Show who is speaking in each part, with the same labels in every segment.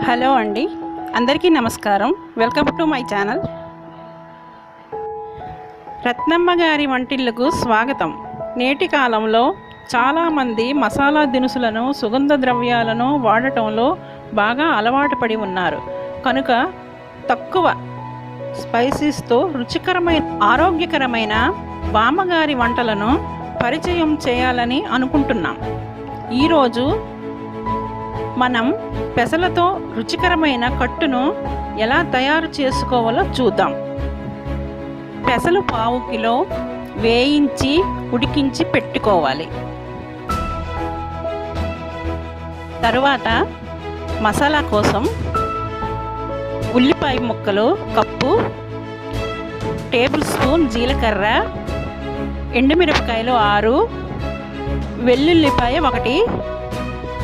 Speaker 1: Hello అండి, అందరికీ నమస్కారం. Welcome to my channel. Ratnamma గారి వంటిల్లుకు స్వాగతం. నేటి కాలంలో చాలామంది మసాలా దినుసులను, సుగంధ ద్రవ్యాలను వాడటంలో బాగా అలవాటు పడి ఉన్నారు. కనుక తక్కువ స్పైసీస్తో రుచికరమైన, ఆరోగ్యకరమైన బామ్మగారి వంటలను పరిచయం చేయాలని అనుకుంటున్నాం. ఈరోజు మనం పెసలతో రుచికరమైన కట్టును ఎలా తయారు చేసుకోవాలో చూద్దాం. పెసలు 1/2 కిలో వేయించి ఉడికించి పెట్టుకోవాలి. తరువాత మసాలా కోసం ఉల్లిపాయ ముక్కలు కప్పు, టేబుల్ స్పూన్ జీలకర్ర, ఎండుమిరపకాయలు 6, వెల్లుల్లిపాయ 1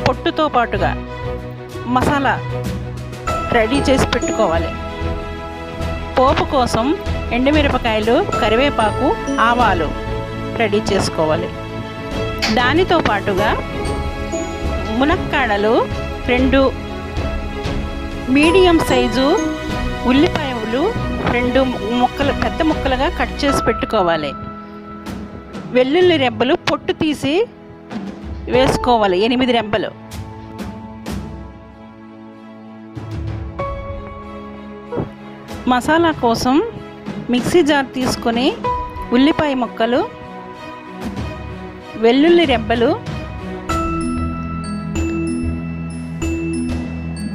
Speaker 1: పొట్టుతో పాటుగా మసాలా రెడీ చేసి పెట్టుకోవాలి. పోపు కోసం ఎండుమిరపకాయలు, కరివేపాకు, ఆవాలు రెడీ చేసుకోవాలి. దానితో పాటుగా మునక్కాడలు 2, మీడియం సైజు ఉల్లిపాయలు 2 ముక్కలు, పెద్ద ముక్కలుగా కట్ చేసి పెట్టుకోవాలి. వెల్లుల్లి రెబ్బలు పొట్టు తీసి వేసుకోవాలి, 8 రెబ్బలు. మసాలా కోసం మిక్సీ జార్ తీసుకొని ఉల్లిపాయ ముక్కలు, వెల్లుల్లి రెబ్బలు,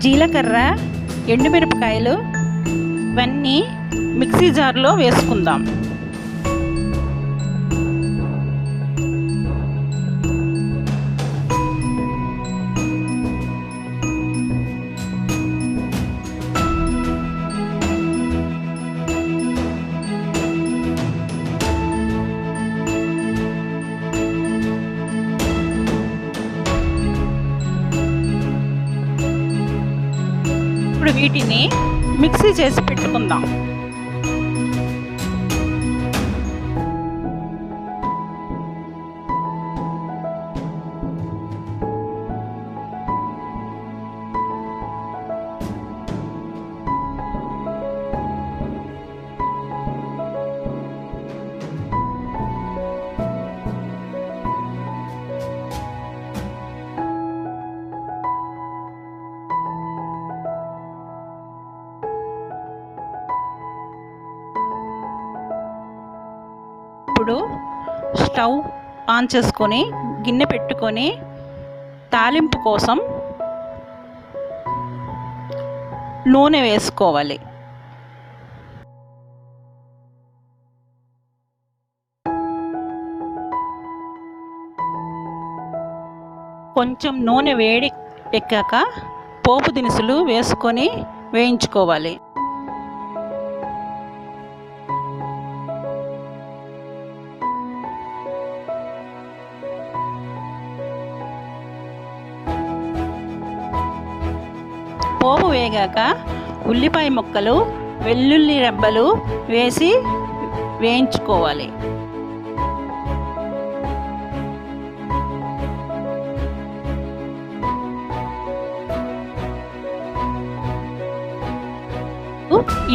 Speaker 1: జీలకర్ర, ఎండుమిరపకాయలు ఇవన్నీ మిక్సీ జార్లో వేసుకుందాం. ఇప్పుడు వీటిని మిక్సీ చేసి పెట్టుకుందాం. ఇప్పుడు స్టవ్ ఆన్ చేసుకొని గిన్నె పెట్టుకొని తాలింపు కోసం నూనె వేసుకోవాలి. కొంచెం నూనె వేడి ఎక్కాక పోపు దినుసులు వేసుకొని వేయించుకోవాలి. పోపు వేగాక ఉల్లిపాయ ముక్కలు, వెల్లుల్లి రెబ్బలు వేసి వేయించుకోవాలి.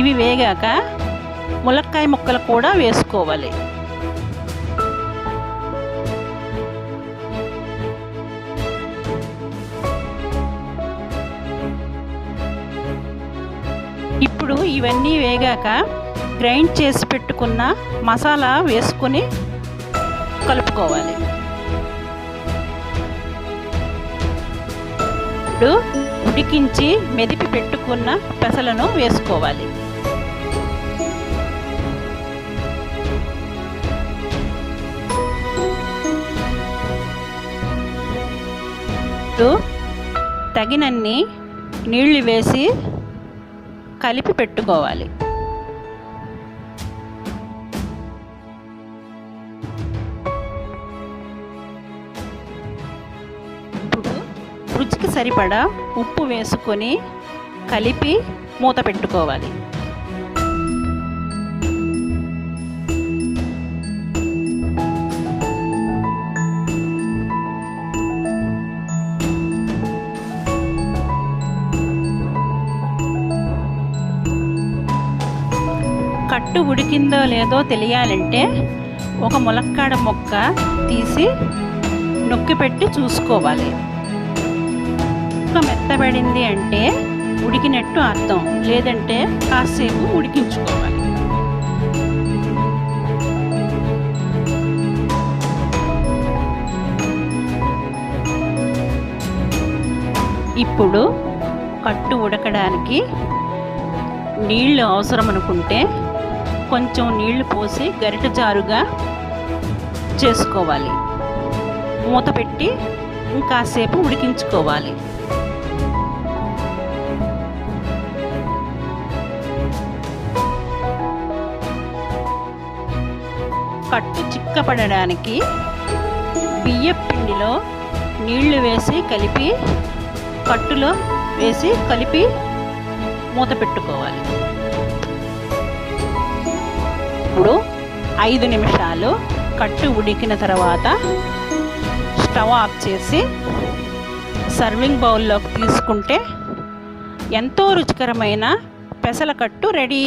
Speaker 1: ఇవి వేగాక ములక్కాయ ముక్కలు కూడా వేసుకోవాలి. ఇప్పుడు ఇవన్నీ వేగాక గ్రైండ్ చేసి పెట్టుకున్న మసాలా వేసుకొని కలుపుకోవాలి. ఇప్పుడు ఉడికించి మెదిపి పెట్టుకున్న పెసలను వేసుకోవాలి. తగినన్ని నీళ్లు వేసి కలిపి పెట్టుకోవాలి. ఇప్పుడు రుచికి సరిపడా ఉప్పు వేసుకొని కలిపి మూత పెట్టుకోవాలి. కట్టు ఉడికిందో లేదో తెలియాలంటే ఒక ములక్కాడ ముక్క తీసి నొక్కి పెట్టి చూసుకోవాలి. ముక్క మెత్తబడింది అంటే ఉడికినట్టు అర్థం, లేదంటే కాసేపు ఉడికించుకోవాలి. ఇప్పుడు కట్టు ఉడకడానికి నీళ్లు అవసరం అనుకుంటే కొంచెం నీళ్లు పోసి గరిటె జారుగా చేసుకోవాలి. మూత పెట్టి ఇంకాసేపు ఉడికించుకోవాలి. కట్టు చిక్కపడడానికి బియ్యపు పిండిలో నీళ్లు వేసి కలిపి కట్టులో వేసి కలిపి మూత పెట్టుకోవాలి. ఇప్పుడు 5 నిమిషాలు కట్టు ఉడికిన తర్వాత స్టవ్ ఆఫ్ చేసి సర్వింగ్ బౌల్లోకి తీసుకుంటే ఎంతో రుచికరమైన పెసల కట్టు రెడీ.